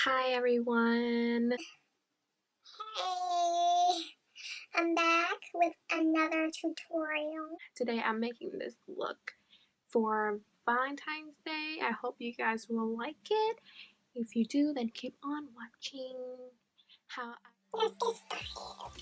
Hi everyone! Hey, I'm back with another tutorial. Today I'm making this look for Valentine's Day. I hope you guys will like it. If you do, then keep on watching. Let's get started.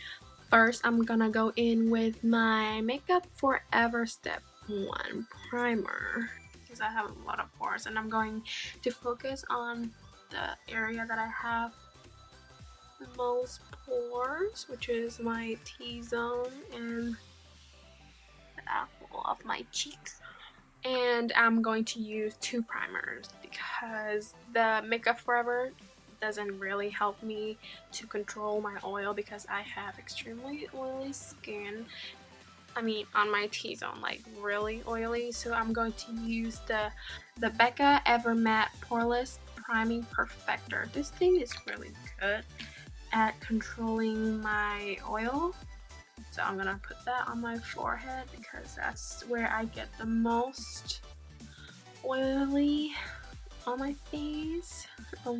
First, I'm gonna go in with my Makeup Forever Step 1 primer because I have a lot of pores, and I'm going to focus on the area that I have the most pores, which is my T-zone and the apple of my cheeks. And I'm going to use two primers because the Makeup Forever doesn't really help me to control my oil because I have extremely oily skin. I mean, on my T-zone, like really oily. So I'm going to use the BECCA Ever Matte Poreless Priming Perfector. This thing is really good at controlling my oil. So I'm gonna put that on my forehead because that's where I get the most oily on my face. So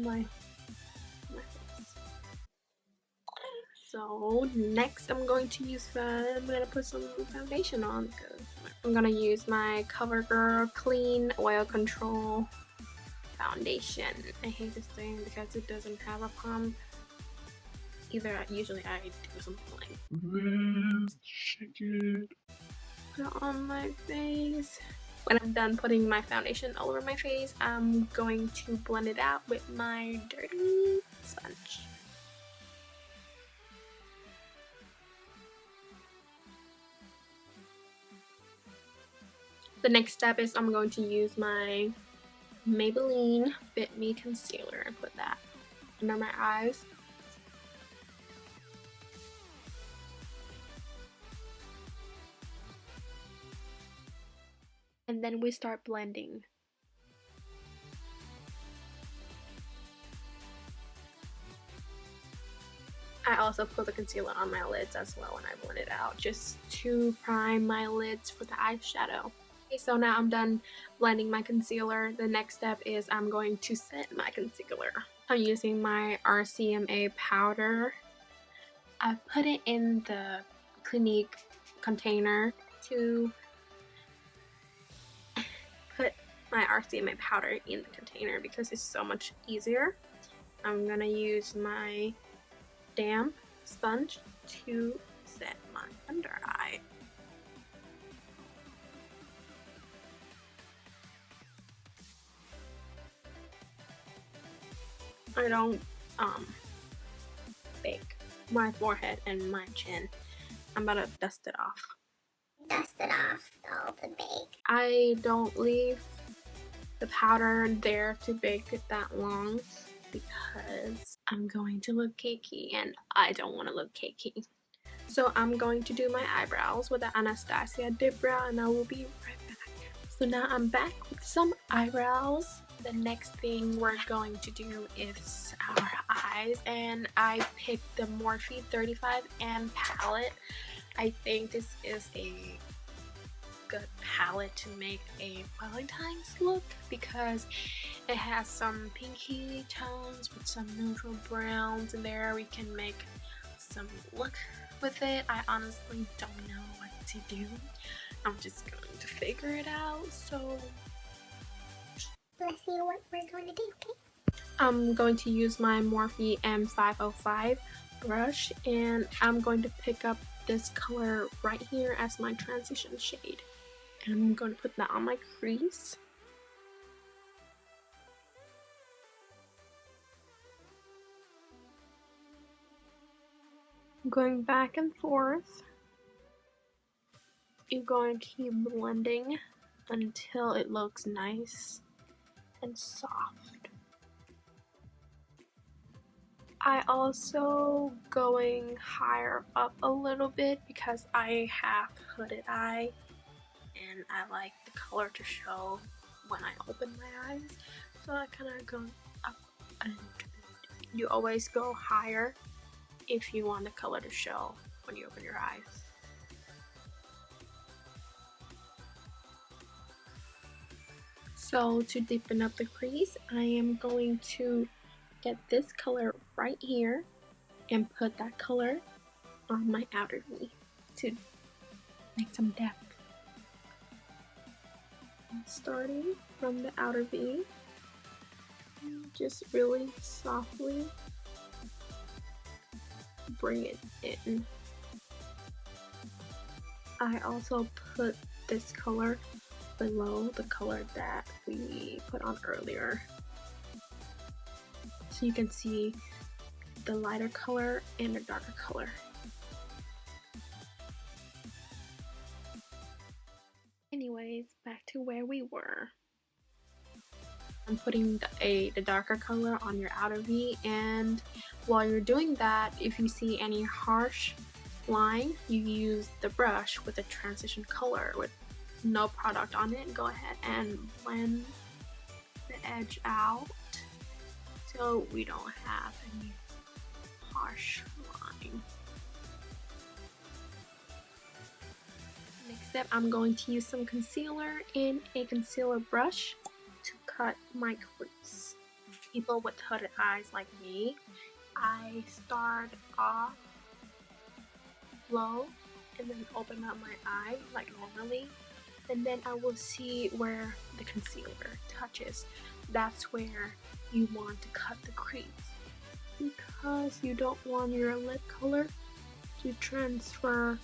next I'm going to I'm gonna put some foundation on because I'm gonna use my CoverGirl Clean Oil Control Foundation. I hate this thing because it doesn't have a pump. Usually I do something like this, shake it, put it on my face. When I'm done putting my foundation all over my face, I'm going to blend it out with my dirty sponge. The next step is I'm going to use my Maybelline Fit Me Concealer and put that under my eyes. And then we start blending. I also put the concealer on my lids as well when I blend it out, just to prime my lids for the eyeshadow. Okay, so now I'm done blending my concealer. The next step is I'm going to set my concealer. I'm using my RCMA powder. I put it in the Clinique container to put my RCMA powder in the container because it's so much easier. I'm gonna use my damp sponge to set my under eye. I don't bake my forehead and my chin. I'm about to dust it off. Dust it off, all the bake. I don't leave the powder there to bake it that long because I'm going to look cakey and I don't want to look cakey. So I'm going to do my eyebrows with the Anastasia dip brow and I will be right back. So now I'm back with some eyebrows. The next thing we're going to do is our eyes, and I picked the Morphe 35M palette. I think this is a good palette to make a Valentine's look because it has some pinky tones with some neutral browns in there. We can make some look with it. I honestly don't know what to do. I'm just going to figure it out. So let's see what we're going to do, okay? I'm going to use my Morphe M505 brush, and I'm going to pick up this color right here as my transition shade. And I'm going to put that on my crease. I'm going back and forth. You're going to keep blending until it looks nice and soft. I also going higher up a little bit because I have hooded eye and I like the color to show when I open my eyes, so I kind of go up a little bit. You always go higher if you want the color to show when you open your eyes. So to deepen up the crease, I am going to get this color right here and put that color on my outer V to make some depth. Starting from the outer V, just really softly bring it in. I also put this color below the color that we put on earlier, so you can see the lighter color and the darker color. Anyways, back to where we were. I'm putting the darker color on your outer V, and while you're doing that, if you see any harsh line, you use the brush with a transition color with no product on it. Go ahead and blend the edge out so we don't have any harsh line. Next step, I'm going to use some concealer in a concealer brush to cut my crease. People with hooded eyes like me, I start off low and then open up my eye like normally, and then I will see where the concealer touches. That's where you want to cut the crease, because you don't want your lid color to transfer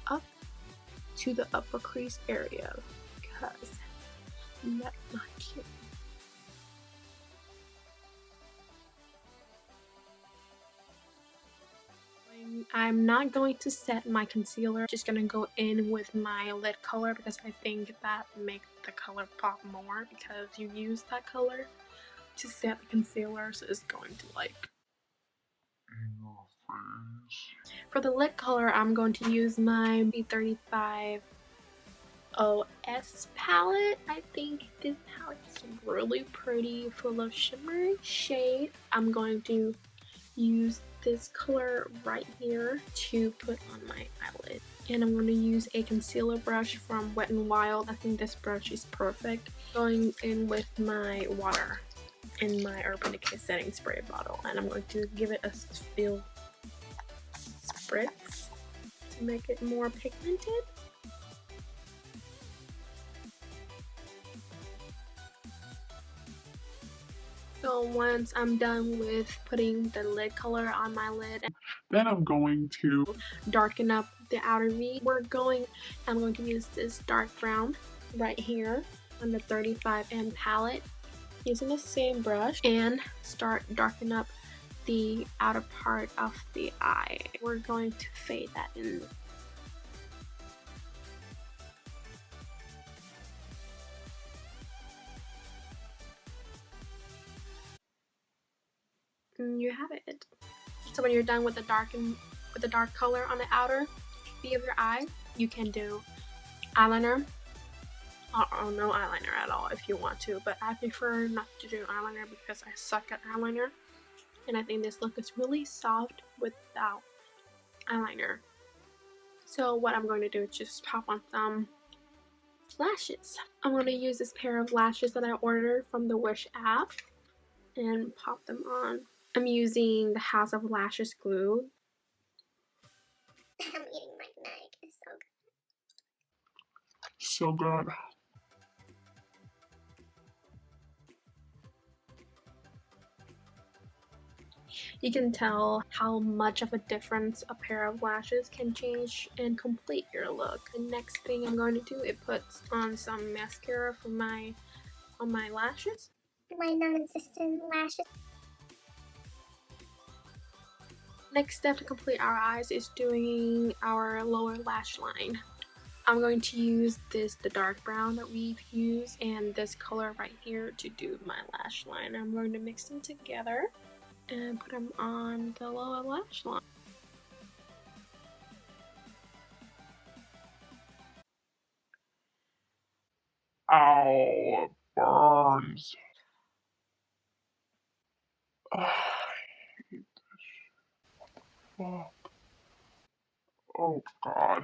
up to the upper crease area, because that's not cute. I'm not going to set my concealer, just gonna go in with my lid color because I think that makes the color pop more, because you use that color to set the concealer, so it's going to like in your face. For the lid color, I'm going to use my B35 OS palette. I think this palette is really pretty, full of shimmery shade. I'm going to use this color right here to put on my eyelid, and I'm going to use a concealer brush from WetnWild. I think this brush is perfect. Going in with my water in my Urban Decay setting spray bottle, and I'm going to give it a few spritz to make it more pigmented. So once I'm done with putting the lid color on my lid, then I'm going to darken up the outer V. I'm going to use this dark brown right here on the 35N palette, using the same brush, and start darkening up the outer part of the eye. We're going to fade that in. And you have it. So when you're done with the dark color on the outer V of your eye, you can do eyeliner, or no eyeliner at all if you want to, but I prefer not to do eyeliner because I suck at eyeliner, and I think this look is really soft without eyeliner. So what I'm going to do is just pop on some lashes. I'm going to use this pair of lashes that I ordered from the Wish app and pop them on. I'm using the House of Lashes glue. I'm eating my neck. It's so good. So good. You can tell how much of a difference a pair of lashes can change and complete your look. The next thing I'm going to do is put on some mascara for on my lashes. My non-existent lashes. Next step to complete our eyes is doing our lower lash line. I'm going to use the dark brown that we've used, and this color right here to do my lash line. I'm going to mix them together and put them on the lower lash line. Ow, it burns. I hate this. Fuck. Oh god.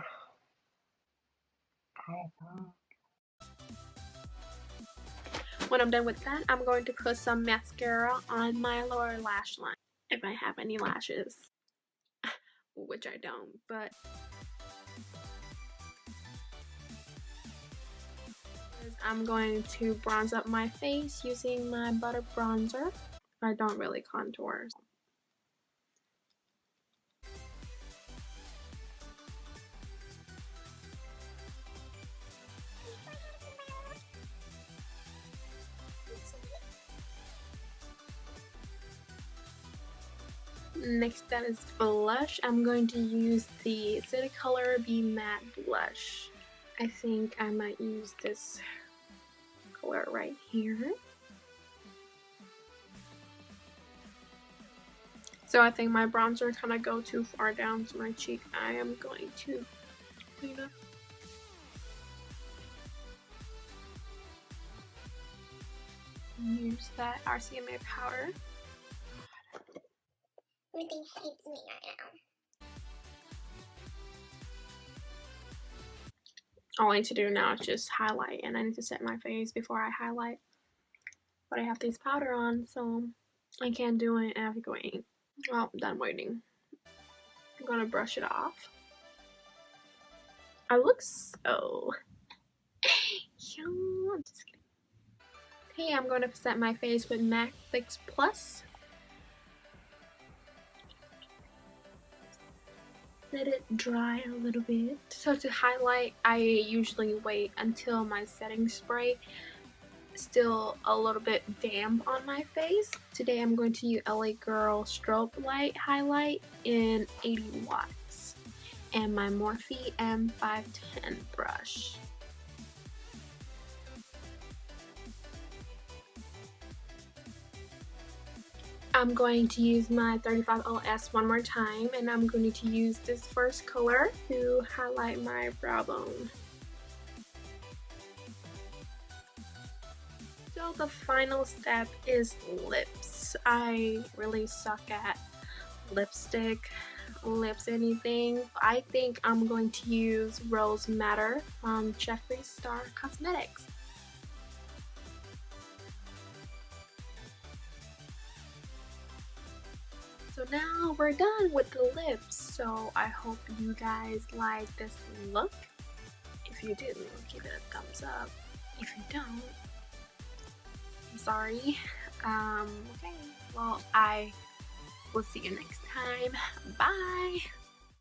Ow, burn. When I'm done with that, I'm going to put some mascara on my lower lash line, if I have any lashes, which I don't, but I'm going to bronze up my face using my butter bronzer. I don't really contour. Next, that is blush. I'm going to use the City Color Be Matte Blush. I think I might use this color right here. So I think my bronzer kind of go too far down to my cheek. I am going to clean up. Use that RCMA powder. Everything hates me right now. All I need to do now is just highlight, and I need to set my face before I highlight. But I have this powder on, so I can't do it after going. Well, I'm done waiting. I'm gonna brush it off. I look so young. I'm just kidding. Okay, I'm gonna set my face with MAC Fix Plus. Let it dry a little bit. So to highlight, I usually wait until my setting spray is still a little bit damp on my face. Today I'm going to use LA Girl Strobe Light Highlight in 80 watts and my Morphe M510 brush. I'm going to use my 35LS one more time, and I'm going to use this first color to highlight my brow bone. So the final step is lips. I really suck at lipstick, lips, anything. I think I'm going to use Rosematter from Jeffree Star Cosmetics. So now we're done with the lips. So I hope you guys like this look. If you do, give it a thumbs up. If you don't, I'm sorry. Okay, well, I will see you next time. Bye.